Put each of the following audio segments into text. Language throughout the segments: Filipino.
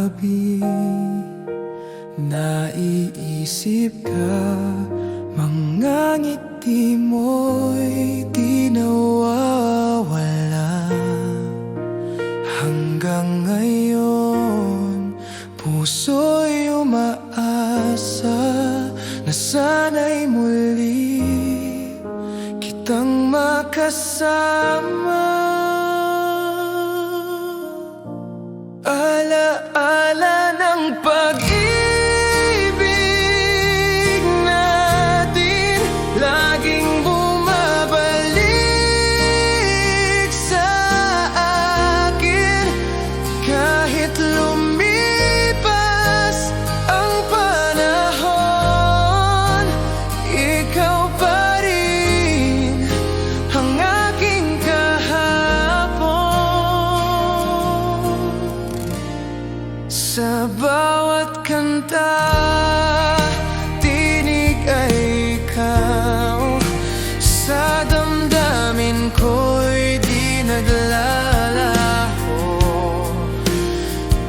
gabi, naiisip ka. Mga ngiti mo'y di nawawala. Hanggang ngayon, puso'y umaasa na sana'y muli kitang makasama. Ala-ala ng pag-ibig natin, laging bumabalik sa akin. Kahit lumipas ang panahon, ikaw pa rin ang aking kahapon. Sa bawat kanta, tinig ay ikaw. Sa damdamin ko'y di naglalaho.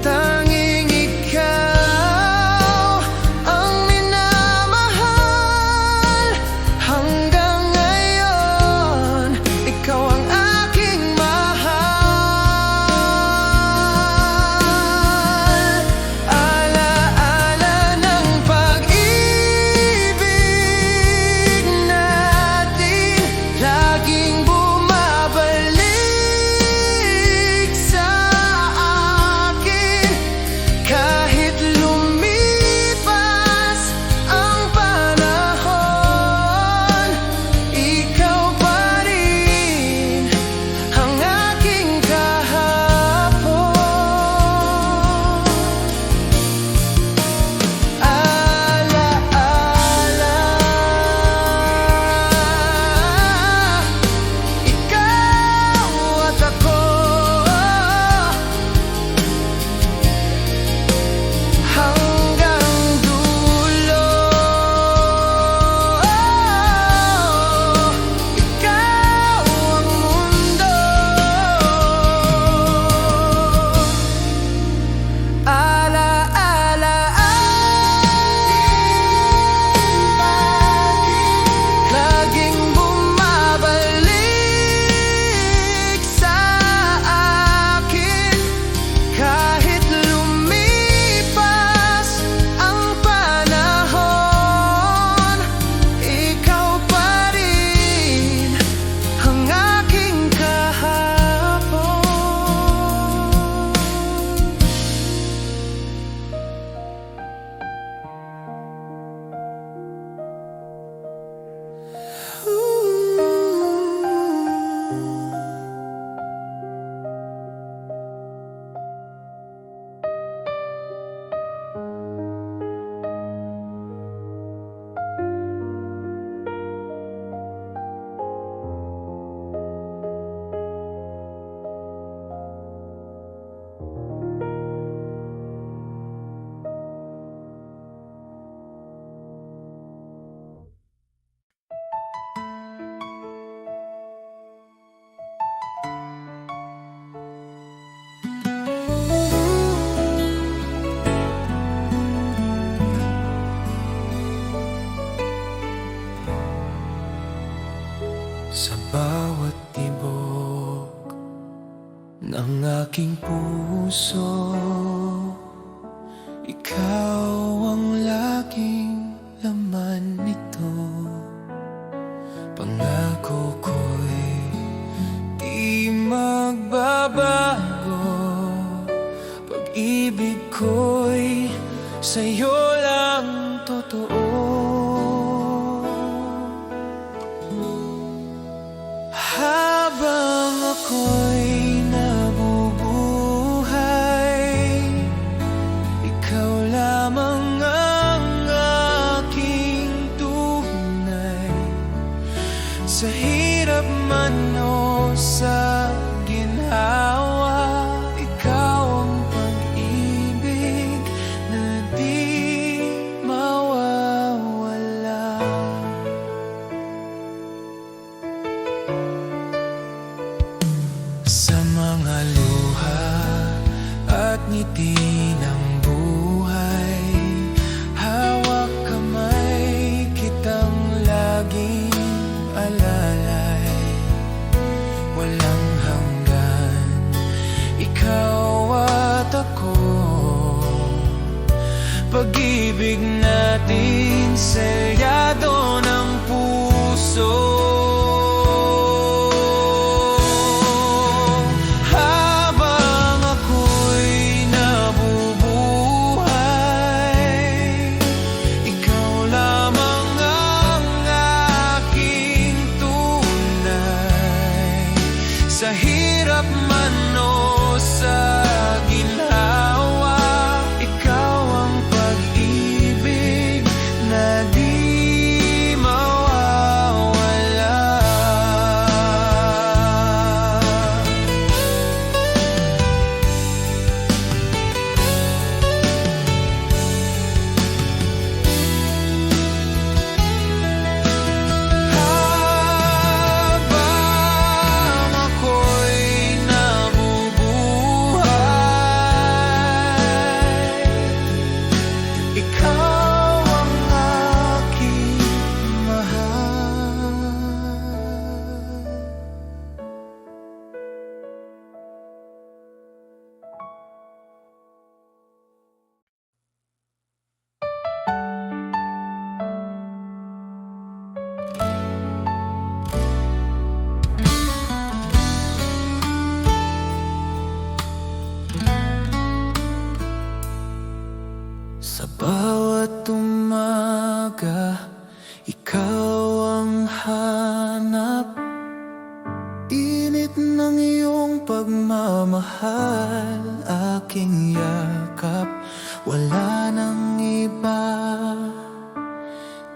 Tanging ikaw ang minamahal. Hanggang ngayon, ikaw ang aking mahal. Ala-ala ng pag-ibig natin, laging bumabalik sa akin. Kahit lumipas ang panahon, ikaw pa rin ang aking kahapon. Ala-ala, ikaw at ako, hanggang dulo. Ikaw ang mundo. Ala-ala, laging bumabalik sa akin. Kahit lumipas ang panahon, ikaw pa rin ang aking kahapon. Sa bawat tibok ng aking puso, ikaw ang laging laman nito. Pangako ko'y di magbabago. Pag-ibig ko'y sa'yo lang totoo. Habang ako'y nabubuhay, ikaw lamang ang aking tunay. Sa hirap man o sa ginhawa, ikaw ang pag-ibig na di mawawala. Sa mga luha at ngiti ng pag-ibig natin selyado ng puso. Habang ako'y nabubuhay, ikaw lamang ang aking tunay. Sa hirap man o sa ginhawa, ikaw ang pag-ibig na di mawawala. Habang ako'y nabubuhay, ikaw ang aking mahal. Sa bawat umaga, ikaw ang hanap. Init ng iyong pagmamahal, aking yakap. Wala nang iba,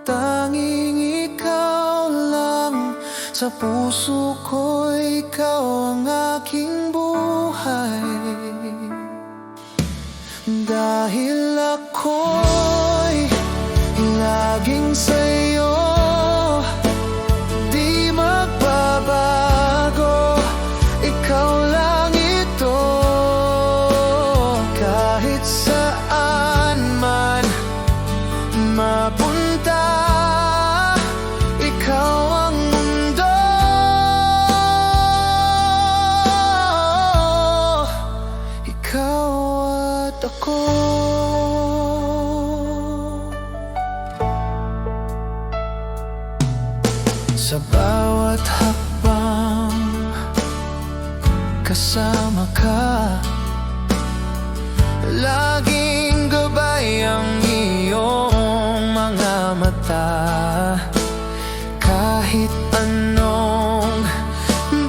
tanging ikaw lang. Sa puso ko, ikaw ang aking buhay. Dahil ako'y laging sa'yo, di magbabago. Ikaw lang ito, kahit saan man mapunta. Ikaw ang mundo, ikaw at ako. Sa bawat hakbang, kasama ka. Laging gabay ang iyong mga mata. Kahit anong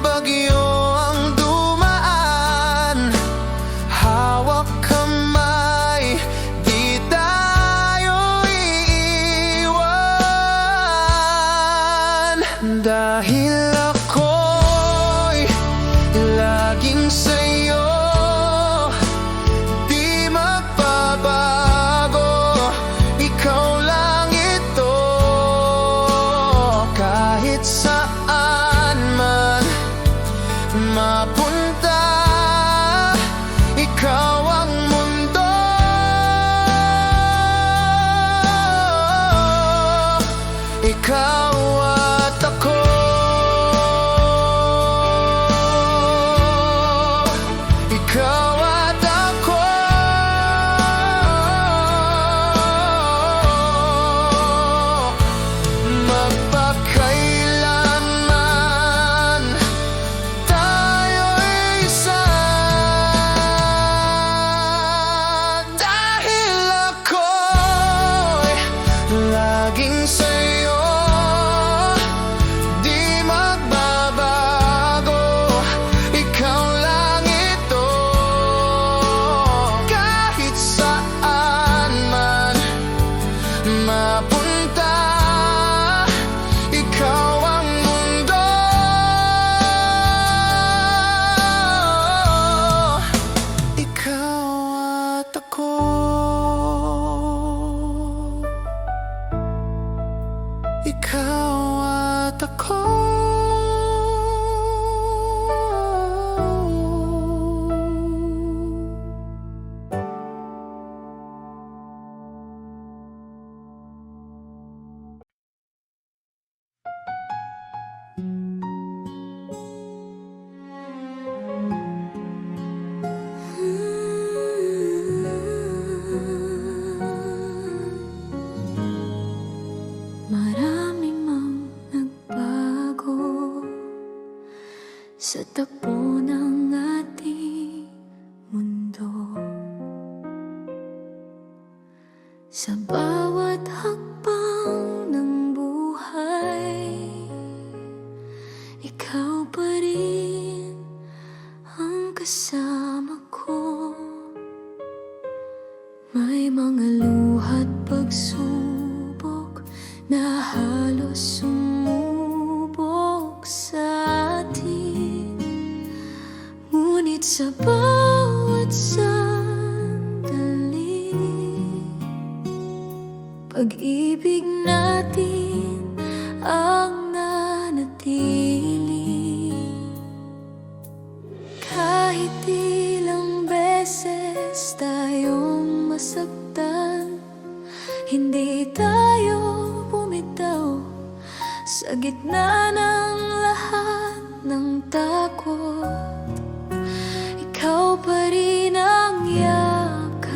bagyo ang dumaan, hawak kamay, di tayo iiwan. Dahil ako'y laging sa'yo, di magbabago. Ikaw lang ito, kahit saan man mapunta. Ikaw ang mundo, ikaw at ako. sa takbo ng ating mundo. Sa bawat hakbang ng buhay, ikaw pa rin ang kasama ko. May mga luha't pagsubok na halos sumubok sa atin, ngunit sa bawat sandali, pag-ibig natin ang nanatili. Kahit ilang beses tayong masaktan, hindi tayo bumitaw sa gitna ng lahat ng takot. Ikaw pa rin ang yakap.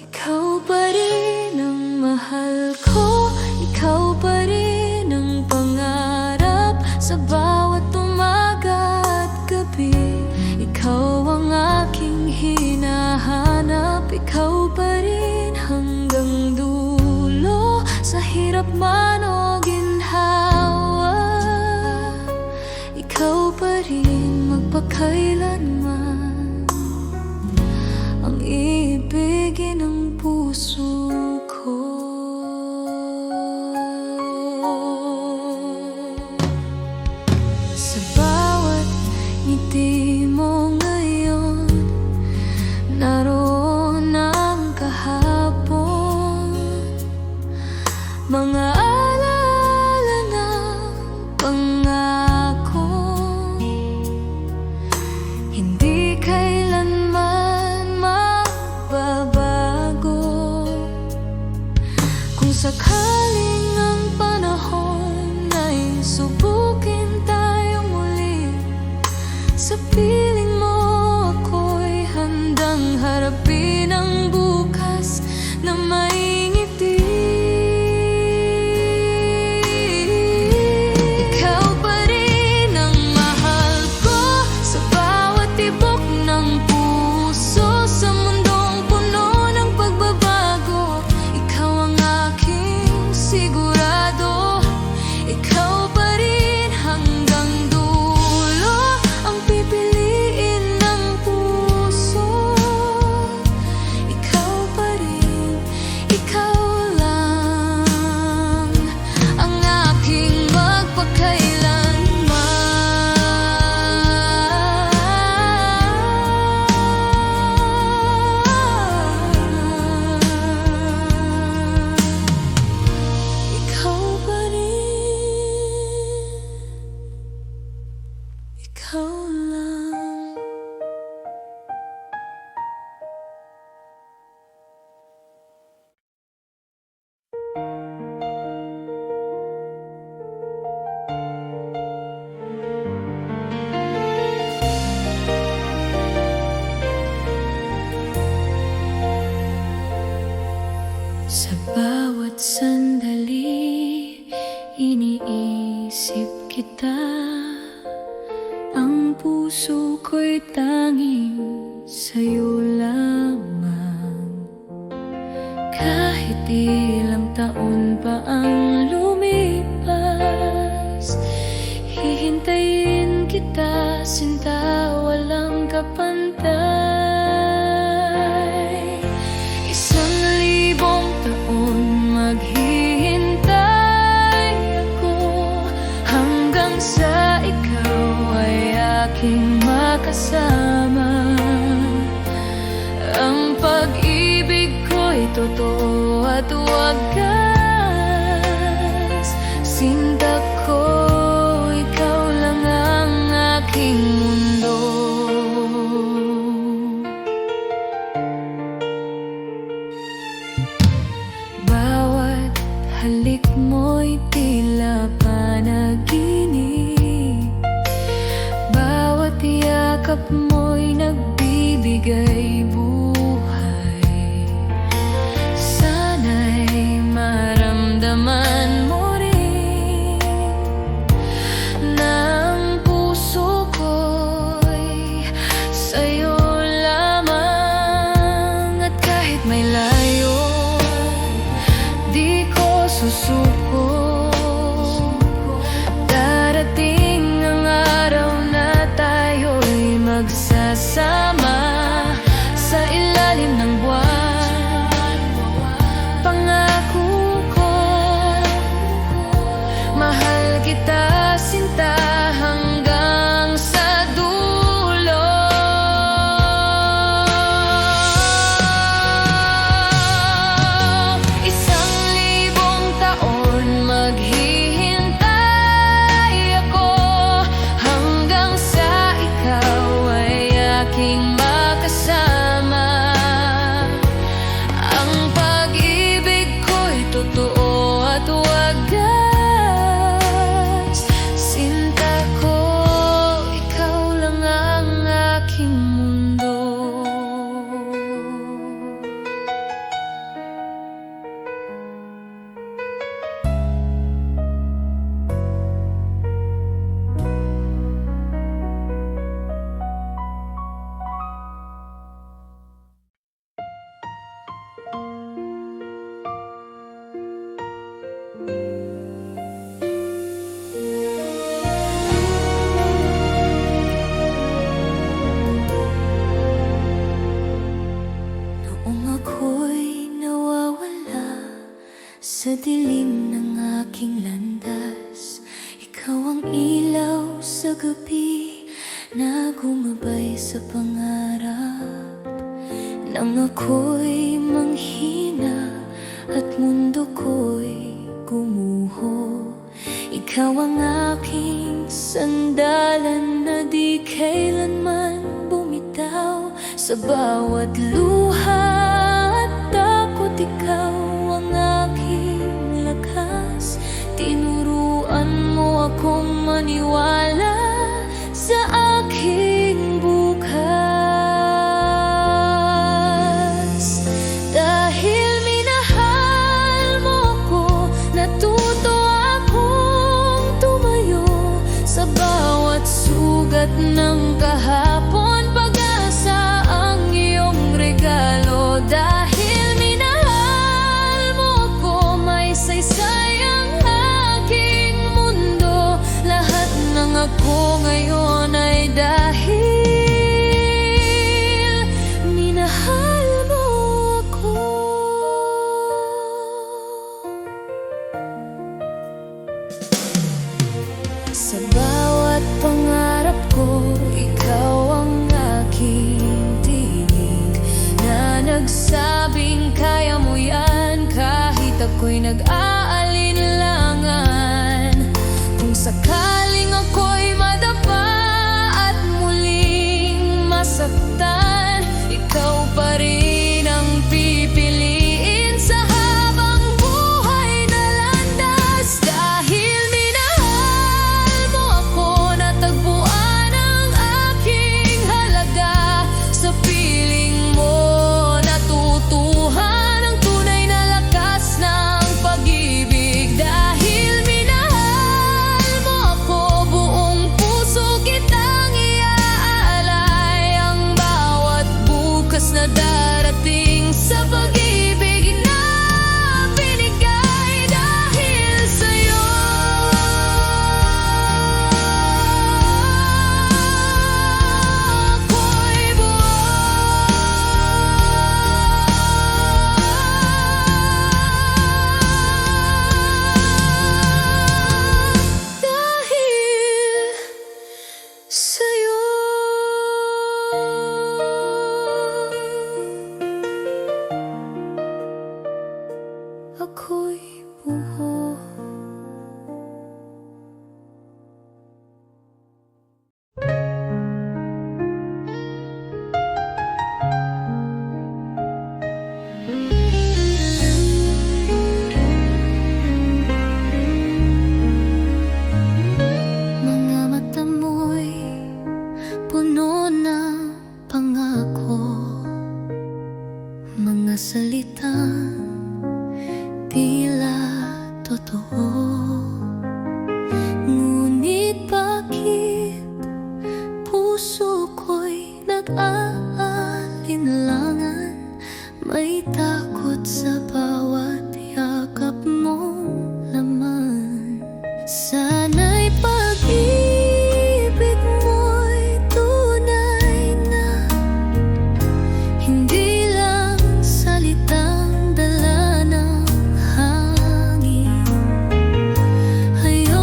Ikaw pa rin ang mahal ko. Ikaw pa rin ang pangarap sa bawat umaga at gabi. Ikaw ang aking hinahanap. Ikaw pa rin hanggang dulo, sa hirap man o ginhawa. Ikaw pa rin magpakailanman ang ibigin ng puso ko. Sa bawat ngiti mo ngayon, naroon ang kahapon, mga alaala ng pangako, hindi kailanman magbabago. Kung sakaling ang panahon ay subukin tayo muli, sa piling mo ako'y handang harapin ang bukas na may ngiti. Ikaw pa rin ang mahal ko sa bawat tibok ng puso, sa mundong puno ng pagbabago. Ikaw ang aking sigurado. Ikaw pa rin hanggang dulo, ang pipiliin ng puso. Ikaw pa rin, ikaw lang ang aking magpakailanman. Ikaw pa rin, ikaw lang. Sa bawat sandali, iniisip kita. Ang puso ko'y tanging sa'yo lamang. Kahit ilang taon pa ang lumipas, hihintayin kita, sinta, walang kapantay. 1,000 taon maghihintay ako, hanggang sa ikaw ay aking makasama. Ang pag-ibig ko'y totoo at wagas. Sinta ko, ikaw lang ang aking mundo. Bawat halik mo'y tila panaginip, bawat yakap mo'y nagbibigay buhay. Sana'y maramdaman mo rin Mahal kita, sinta, hanggang sa dulo. Isang libong taon maghihintay ako hanggang sa ikaw ay aking makasama. Ang pag-ibig ko'y totoo at wagas. Sinta ko, ikaw lang ang aking mundo. Noong ako'y nawawala sa dilim ng aking landas, ikaw ang ilaw sa gabi na gumabay sa pangarap. Nang ako'y manghina at mundo ko'y gumuho, ikaw ang aking sandalan na di kailanman bumitaw. Sa bawat luha at takot, ikaw ang aking lakas. Tinuruan mo akong maniwala sa aking bukas. Dahil minahal mo ako, natuto akong tumayo sa bawat sugat ng kahapon. Pag-asa ang iyong regalo. Dahil minahal mo ako, may saysay ang aking mundo. Lahat ng ako ngayon ay dahil minahal mo ako. Sa bawat pangarap ko, ikaw ang aking tinig na nagsabing kaya mo yan kahit ako'y nag-aalinlangan. Kung sakaling ako'y madapa at muling masaktan, ikaw pa rin ang pipiliin sa habang buhay na landas. Dahil minahal mo ako, natagpuan ang aking halaga. Sa piling mo natutuhan ang tunay na lakas ng pag-ibig. Dahil minahal mo ako, buong puso kitang iaalay. Ang bawat bukas na darating sa pag-ibig na binigay dahil sa'yo. Ako'y buhay dahil sa'yo. Ako'y buhay. Mga mata mo'y puno ng pangako, mga salitang tila totoo. Ngunit bakit puso ko'y nag-aalinlangan? May takot sa bawat yakap mong laman. Sana'y pag-ibig mo'y tunay na, hindi lang salitang dala ng hangin. Ayaw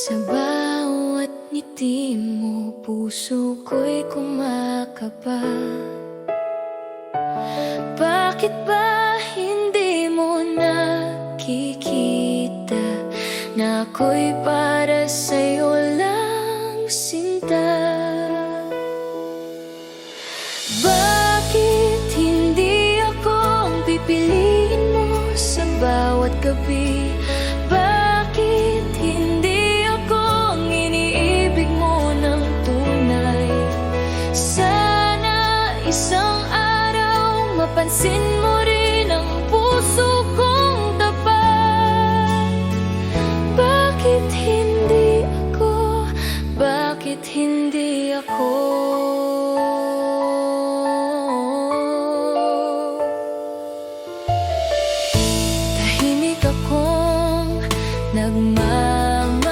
Sa bawat ngiti mo, puso ko'y kumakaba. Bakit ba hindi mo nakikita na ako'y para sa'yo lang, sinta? Bakit hindi ako ang pipiliin mo sa bawat gabi? Bakit hindi ako ang iniibig mo ng tunay? Sana isang araw mapansin mo rin ang puso kong tapat. Bakit hindi ako? Bakit hindi ako? Tahimik akong nagmamahal,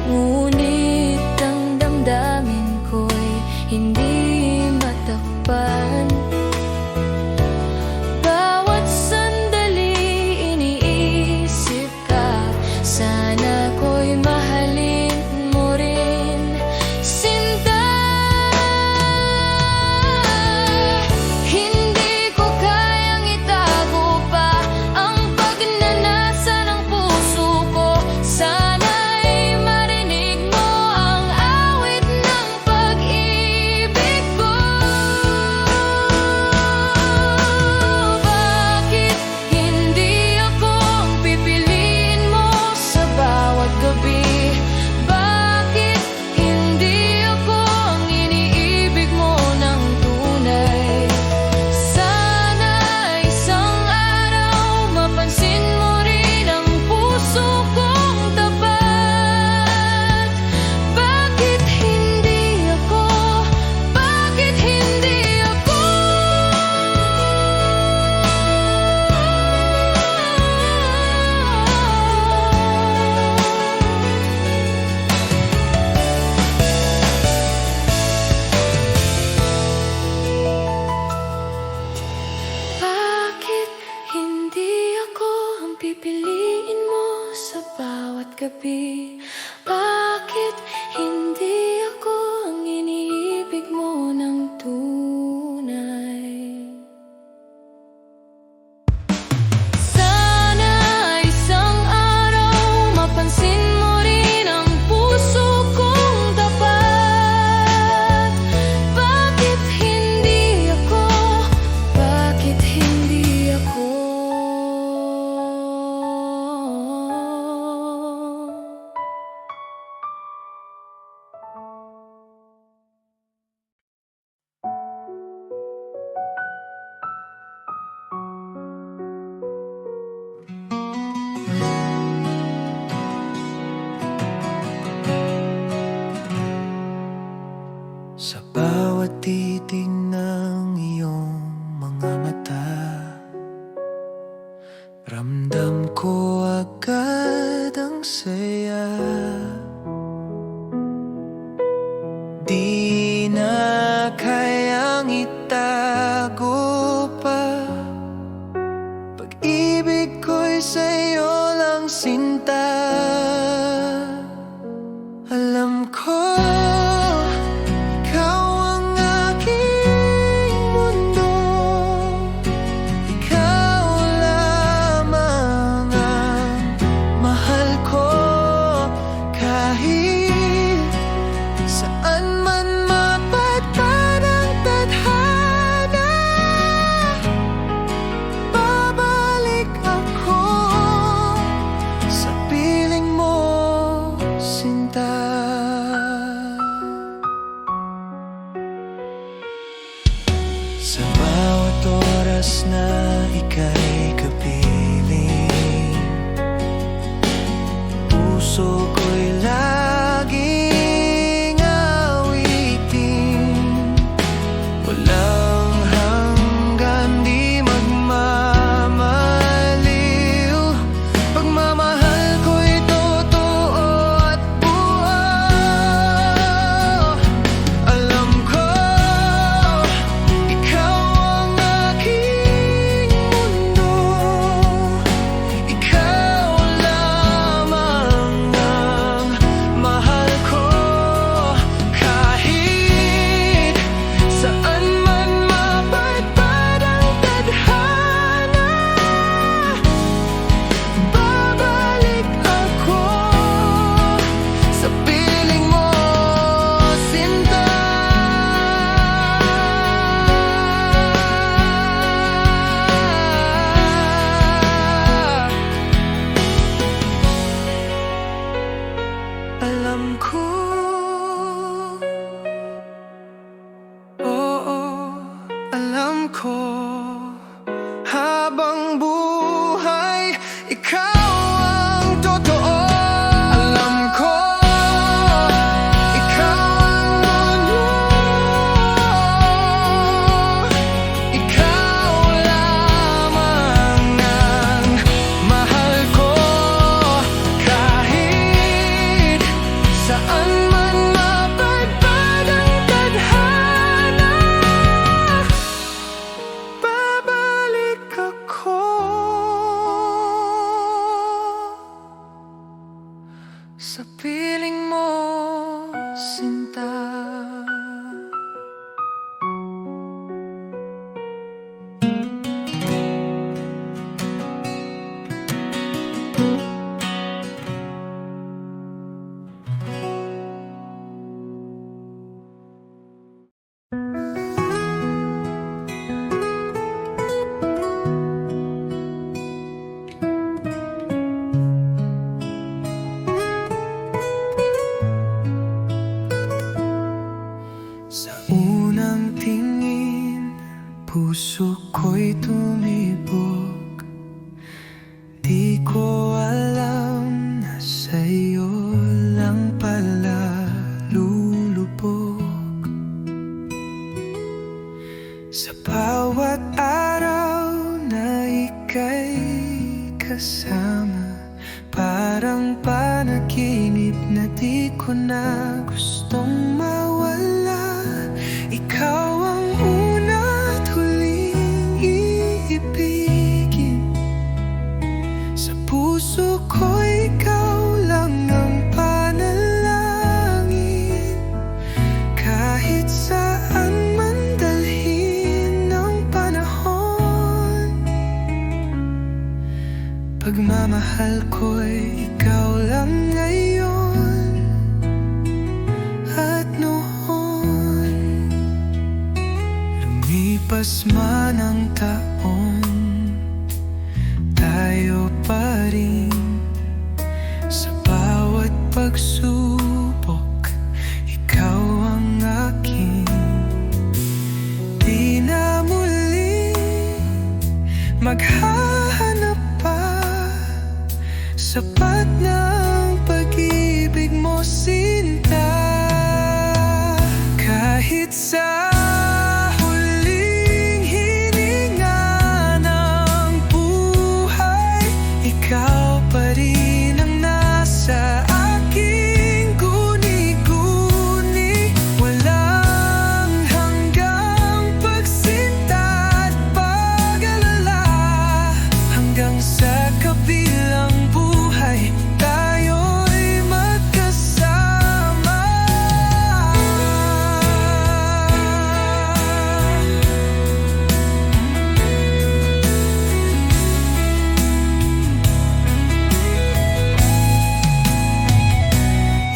ngunit ang damdamin ko'y hindi matakpan. Bawat sandali iniisip ka, sana ko'y mahalin mo rin, sinta. Hindi ko kayang itago pa ang pagnanasa ng puso ko. Sana'y marinig mo ang awit ng pag-ibig ko. Bakit hindi ako ang pipiliin mo sa bawat gabi? Bakit hindi ako ang iniibig mo ng tunay? Sana isang araw mapansin mo rin ang puso kong tapat. Bakit hindi ako? Bakit hindi ako? Bakit hindi ako ang pipiliin mo sa bawat gabi? Bakit hindi ako ang iniibig mo ng tunay? Sana isang araw mapansin mo rin ang puso kong tapat. Bakit hindi ako? Bakit hindi ako? Sa bawat titig ng iyong mga mata, ramdam ko agad ang saya. Di na kayang itago pa, pag-ibig ko'y sa'yo lang, sinta. Alam ko ikaw ang aking mundo, ikaw lamang ang mahal ko. Kahit saan man mapadpad ang tadhana, babalik ako sa piling mo. ika'y kasama. Parang panaginip na di ko na gustong mawala. Ikaw ang una at huling iibigin. Sa puso ko ikaw lang ang panalangin. Kahit saan man dalhin ng panahon, pagmamahal ko'y ikaw lang ngayon at noon. Lumipas man ang taon, tayo pa rin. Sa bawat pagsubok, ikaw ang akin. Di na muli maghahanap pa. Sapat ng pag-ibig mo, sinta. Kahit sa huling hininga ng buhay, ikaw pa rin ang nasa aking guni-guni. Walang hanggang pagsinta at pag-alala. Hanggang sa kabilang buhay, tayo'y magkasama.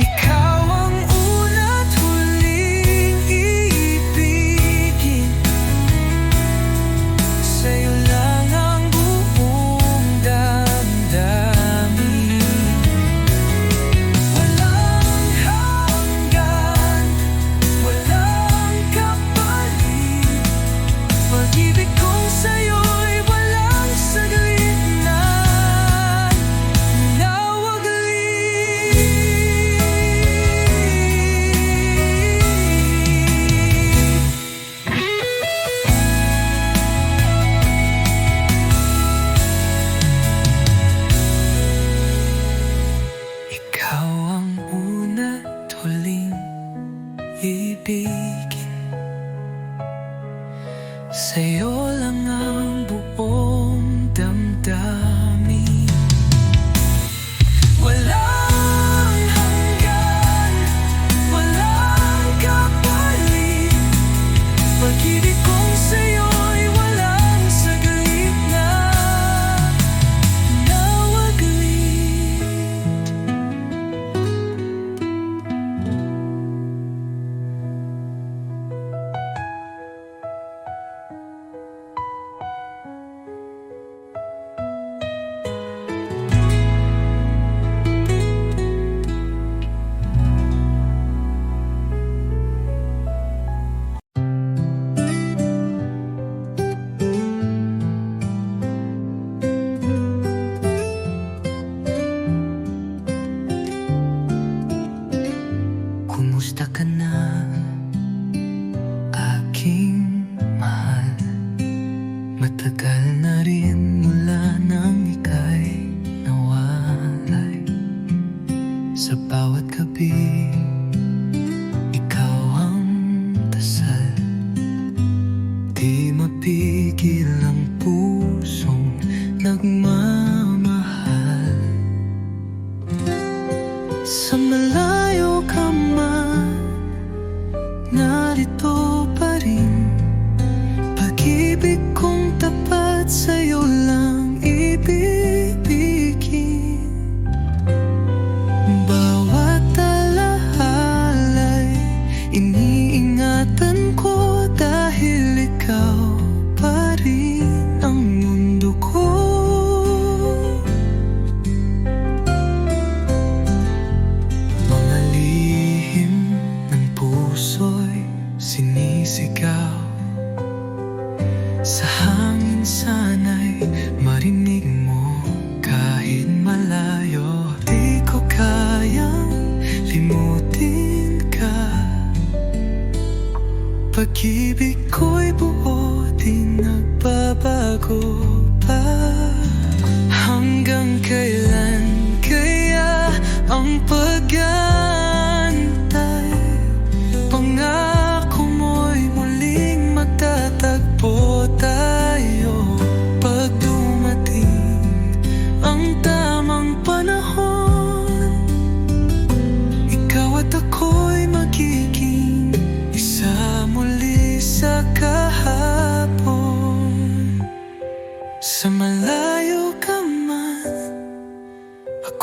Ikaw ang una't huling iibigin. Sa'yo lang ang buong damdamin. Walang hanggan, walang kapalit. Pag-ibig kong sa'yo'y walang saglit na ikaw ang una't huling ibigin. Sa'yo lang ang buong damdamin. Walang hanggan, walang kapalit. Pag-ibig kong sa'yo'y walang saglit na nawaglit. Kumusta ka na, aking mahal? Matagal na rin mula nang ika'y nawalay. Sa bawat gabi, ikaw ang dasal. Di mapigil ang pusong nagmamahal. Sa malayo ka man, narito pa rin. Pag-ibig kong tapat sa'yo lang ibibigin. Bawat alahala'y iniingatan ko, dahil ikaw pa rin ang mundo ko.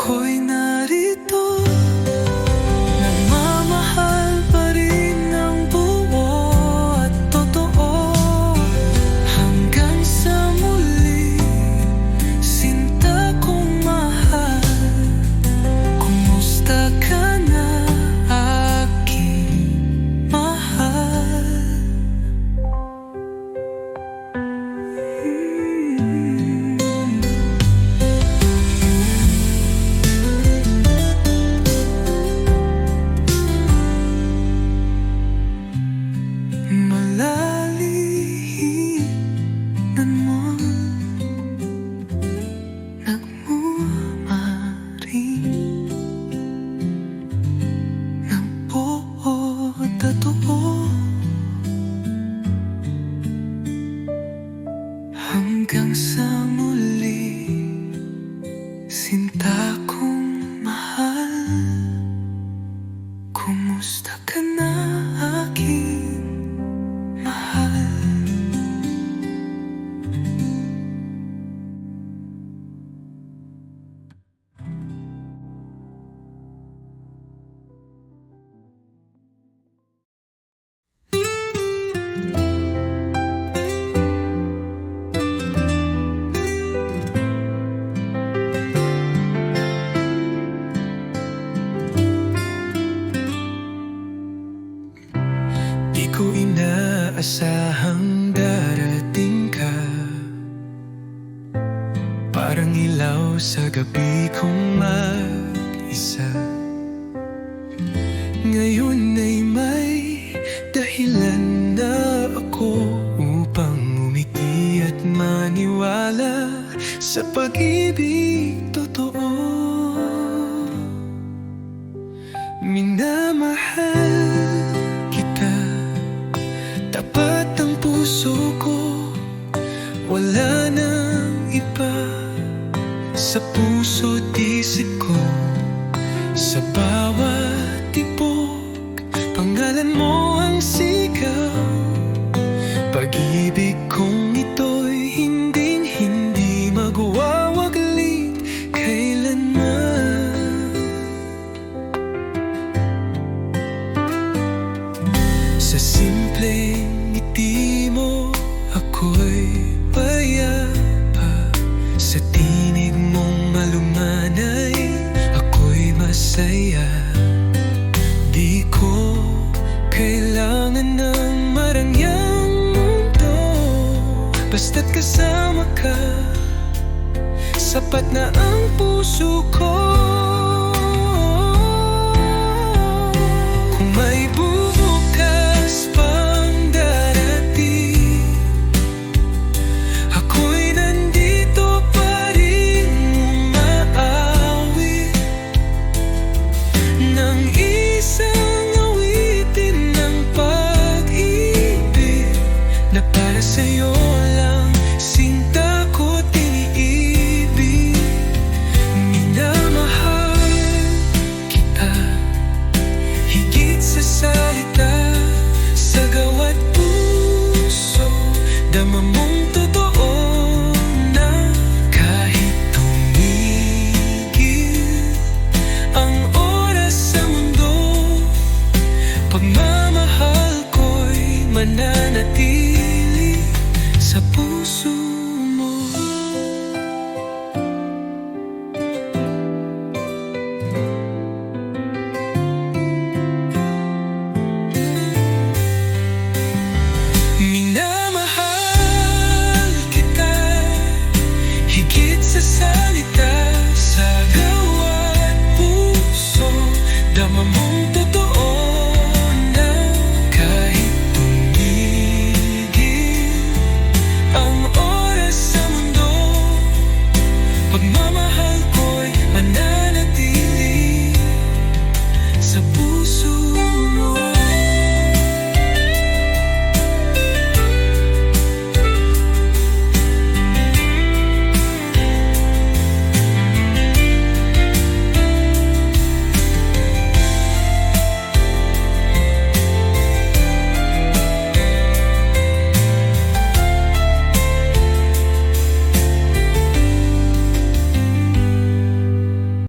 ako'y narito. Nagmamahal pa rin ng buo at totoo. Hanggang sa muli, sinta kong mahal. Kumusta ka na, aking mahal? Malalihinan mo, nagmumaring ng buo at totoo. Hanggang sa muli, sinta kong mahal. Kumusta ka na, aking mahal? Di ko inaasahang darating ka. Parang ilaw sa gabi kong mag-isa. Ngayon ay may dahilan na ako upang umiti at maniwala sa pag-ibig totoo. Minamahal kita, tapat ang puso ko. Wala nang iba sa puso't isip ko. Sa bawat tibok, pangalan mo ang sigaw. Pag-ibig kong ito'y hinding-hindi magwawaglit kailanman. Sa simpleng ngiti mo, ako'y payapa. Sa tinig mong malumanay, ako'y masaya. Di ko kailangan ng marangyang mundo. Basta't kasama ka, sapat na ang puso ko. Kung may bubukas pang darating, ako'y nandito pa rin umaawit ng isang awitin ng pag-ibig na para sa'yo lang, sinta ko't iniibig. Minamahal kita, higit sa salita. Sa gawat puso, dama mong totoo na kahit tumigil ang oras sa mundo, pagmamahal ko'y mananatili sa puso mo. Minamahal kita, higit sa salita. Sa gawat puso, dama mong totoo na kahit tumigil ang oras sa mundo, pagmamahal